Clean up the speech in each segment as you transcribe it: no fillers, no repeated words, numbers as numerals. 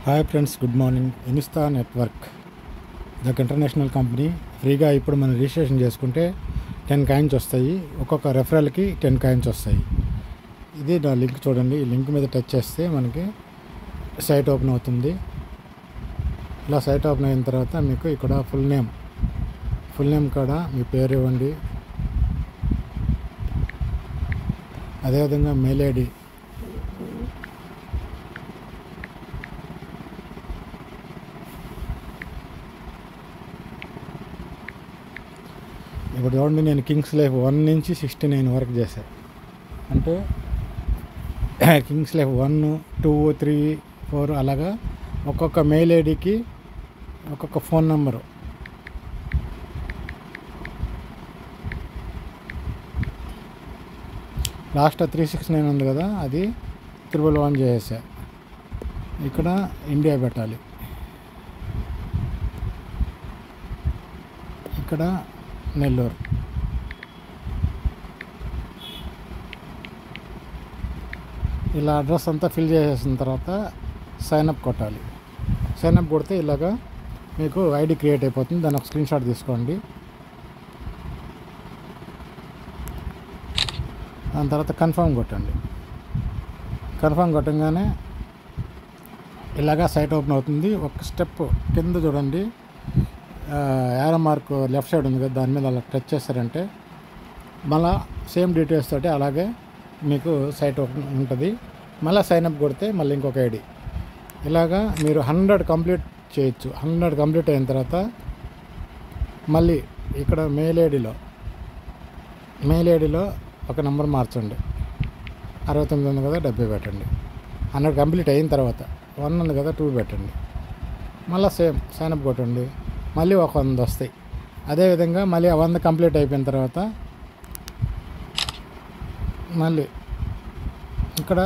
Hi friends, good morning. Insta network ఇదొక international company. ఫ్రీగా ఇప్పుడు మనం రిజిస్ట్రేషన్ చేసుకుంటే 10 కాయిన్స్ వస్తాయి. ఒక్కొక్క రెఫరల్కి 10 కాయిన్స్ వస్తాయి. ఇది నా లింక్ చూడండి. ఈ లింక్ మీద టచ్ చేస్తే మనకి సైట్ ఓపెన్ అవుతుంది. ఇలా సైట్ ఓపెన్ అయిన తర్వాత మీకు ఇక్కడ ఫుల్ నేమ్ కాడ మీ పేరు ఇవ్వండి. అదేవిధంగా మెయిల్ ఐడి, ఇప్పుడు చూడండి, నేను కింగ్స్ లైఫ్ 1 నుంచి 69 వరకు చేశాను. అంటే కింగ్స్ లైఫ్ 1, 2, 3, 4 అలాగా ఒక్కొక్క మెయిల్ ఐడికి ఒక్కొక్క ఫోన్ నెంబరు. లాస్ట్ 369 ఉంది కదా, అది 111 చేసా. ఇక్కడ ఇండియా పెట్టాలి, ఇక్కడ నెల్లూరు. ఇలా అడ్రస్ అంతా ఫిల్ చేసేసిన తర్వాత సైన్అప్ కొట్టాలి. సైన్అప్ కొడితే ఇలాగా మీకు ఐడి క్రియేట్ అయిపోతుంది. దాన్ని ఒక స్క్రీన్ షాట్ తీసుకోండి. దాని తర్వాత కన్ఫర్మ్ కొట్టండి. కన్ఫర్మ్ కొట్టంగానే ఇలాగా సైట్ ఓపెన్ అవుతుంది. ఒక స్టెప్ కింద చూడండి, యారో మార్క్ లెఫ్ట్ సైడ్ ఉంది కదా, దాని మీద అలా టచ్ చేస్తారంటే మళ్ళీ సేమ్ డీటెయిల్స్ తోటి అలాగే మీకు సైట్ ఓపెన్ ఉంటుంది. మళ్ళీ సైన్అప్ కొడితే మళ్ళీ ఇంకొక ఐడి. ఇలాగా మీరు 100 కంప్లీట్ చేయొచ్చు. 100 కంప్లీట్ అయిన తర్వాత మళ్ళీ ఇక్కడ మెయిల్ ఐడిలో ఒక నెంబర్ మార్చండి. 69 ఉంది కదా, 70 పెట్టండి. 100 కంప్లీట్ అయిన తర్వాత 1 ఉంది కదా, 2 పెట్టండి. మళ్ళీ సేమ్ సైన్అప్ కొట్టండి. మళ్ళీ ఒక 100 వస్తాయి. అదేవిధంగా మళ్ళీ ఆ 100 కంప్లీట్ అయిపోయిన తర్వాత మళ్ళీ ఇక్కడ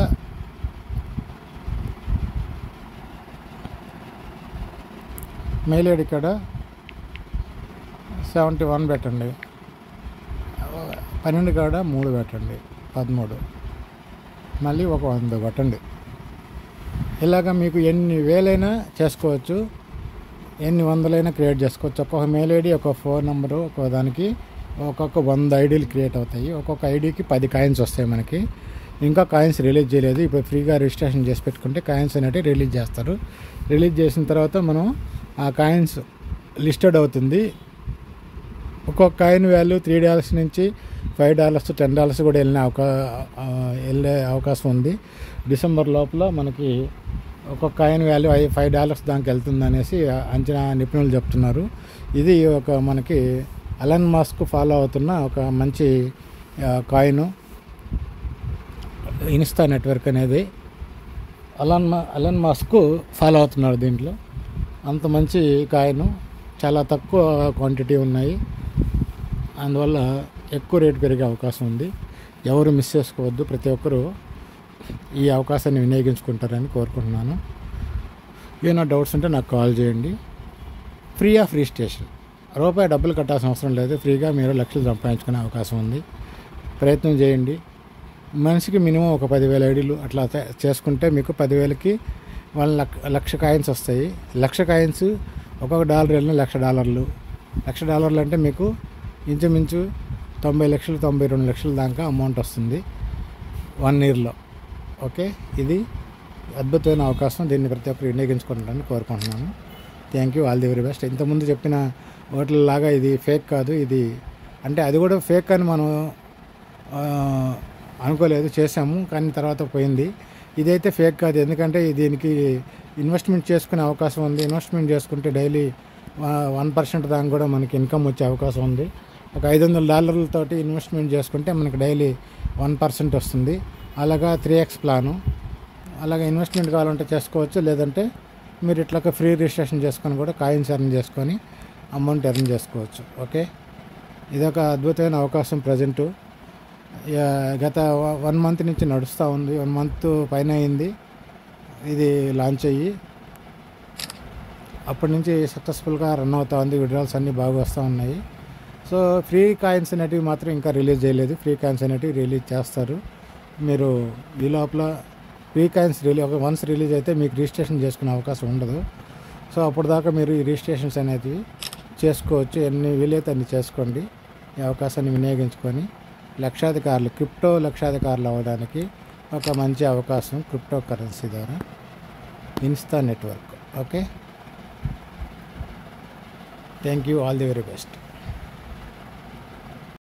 మెయిల్ ఐడి కాడ 71 పెట్టండి. 12 కాడ 3 పెట్టండి, 13. మళ్ళీ ఒక 100 పెట్టండి. ఇలాగ మీకు ఎన్ని వేలైనా చేసుకోవచ్చు, ఎన్ని వందలైనా క్రియేట్ చేసుకోవచ్చు. ఒక్కొక్క మెయిల్ ఐడి, ఒక్కొక్క ఫోన్ నెంబరు, ఒక్కొక్క దానికి ఒక్కొక్క 100 ఐడీలు క్రియేట్ అవుతాయి. ఒక్కొక్క ఐడికి 10 కాయిన్స్ వస్తాయి మనకి. ఇంకా కాయిన్స్ రిలీజ్ చేయలేదు. ఇప్పుడు ఫ్రీగా రిజిస్ట్రేషన్ చేసి పెట్టుకుంటే కాయిన్స్ అనేవి రిలీజ్ చేస్తారు. రిలీజ్ చేసిన తర్వాత మనం ఆ కాయిన్స్ లిస్టెడ్ అవుతుంది. ఒక్కొక్క కాయిన్ వాల్యూ $3 నుంచి $5, $10 కూడా వెళ్ళే అవకాశం ఉంది. డిసెంబర్ లోపల మనకి ఒక్కొక్క కాయిన్ వాల్యూ $5 దానికి వెళ్తుంది అనేసి అంచనా నిపుణులు చెప్తున్నారు. ఇది ఒక మనకి ఎలాన్ మస్క్ ఫాలో అవుతున్న ఒక మంచి కాయిన్ ఇన్స్టా నెట్వర్క్ అనేది. ఎలాన్ మస్క్ ఫాలో అవుతున్నారు దీంట్లో. అంత మంచి కాయిన్, చాలా తక్కువ క్వాంటిటీ ఉన్నాయి. అందువల్ల ఎక్కువ రేటు పెరిగే అవకాశం ఉంది. ఎవరు మిస్ చేసుకోవద్దు. ప్రతి ఒక్కరూ ఈ అవకాశాన్ని వినియోగించుకుంటారని కోరుకుంటున్నాను. ఏమైనా డౌట్స్ ఉంటే నాకు కాల్ చేయండి. ఫ్రీ ఆఫ్ రిజిస్ట్రేషన్, రూపాయి డబ్బులు కట్టాల్సిన అవసరం లేదు. ఫ్రీగా మీరు లక్షలు సంపాదించుకునే అవకాశం ఉంది. ప్రయత్నం చేయండి. మనిషికి మినిమం ఒక 10,000 ఐడీలు అట్లా చేసుకుంటే మీకు 10,000కి $1,00,000 కాయిన్స్ వస్తాయి. 1,00,000 కాయిన్స్ ఒక్కొక్క డాలర్ వెళ్ళిన $1,00,000. $1,00,000 అంటే మీకు ఇంచుమించు 90 లక్షలు 92 లక్షల దాకా అమౌంట్ వస్తుంది 1 ఇయర్లో. ఓకే, ఇది అద్భుతమైన అవకాశం. దీన్ని ప్రతి ఒక్కరు వినియోగించుకుంటారని కోరుకుంటున్నాను. Thank you, all the very best. ఇంతకుముందు చెప్పిన ఓట్లలాగా ఇది ఫేక్ కాదు. ఇది అంటే అది కూడా ఫేక్ అని మనం అనుకోలేదు, చేసాము, కానీ తర్వాత పోయింది. ఇదైతే ఫేక్ కాదు, ఎందుకంటే దీనికి ఇన్వెస్ట్మెంట్ చేసుకునే అవకాశం ఉంది. ఇన్వెస్ట్మెంట్ చేసుకుంటే డైలీ 1% దాకా కూడా మనకి ఇన్కమ్ వచ్చే అవకాశం ఉంది. ఒక $500 ఇన్వెస్ట్మెంట్ చేసుకుంటే మనకి డైలీ 1% వస్తుంది. అలాగా 3x ప్లాను. అలాగే ఇన్వెస్ట్మెంట్ కావాలంటే చేసుకోవచ్చు. లేదంటే మీరు ఇట్లా ఫ్రీ రిజిస్ట్రేషన్ చేసుకొని కూడా కాయిన్స్ ఎర్న్ చేసుకొని అమౌంట్ ఎర్న్ చేసుకోవచ్చు. ఓకే, ఇదొక అద్భుతమైన అవకాశం. ప్రజెంటు గత 1 మంత్ నుంచి నడుస్తూ ఉంది. 1 మంత్ పైన అయింది ఇది లాంచ్ అయ్యి. అప్పటి నుంచి సక్సెస్ఫుల్గా రన్ అవుతూ ఉంది. విడ్రాల్స్ అన్నీ బాగా వస్తూ ఉన్నాయి. సో ఫ్రీ కాయిన్స్ అనేటివి మాత్రం ఇంకా రిలీజ్ చేయలేదు. ఫ్రీ కాయిన్స్ అనేటివి రిలీజ్ చేస్తారు. మీరు ఈ లోపల ఫ్రీ కాయిన్స్ వన్స్ రిలీజ్ అయితే మీకు రిజిస్ట్రేషన్ చేసుకునే అవకాశం ఉండదు. సో అప్పుడు దాకా మీరు ఈ రిజిస్ట్రేషన్స్ అనేవి చేసుకోవచ్చు. ఎన్ని వీలైతే అన్ని చేసుకోండి. ఈ అవకాశాన్ని వినియోగించుకొని క్రిప్టో లక్షాధికారులు అవ్వడానికి ఒక మంచి అవకాశం క్రిప్టో కరెన్సీ ద్వారా Insta network. Okay, thank you, all the very best.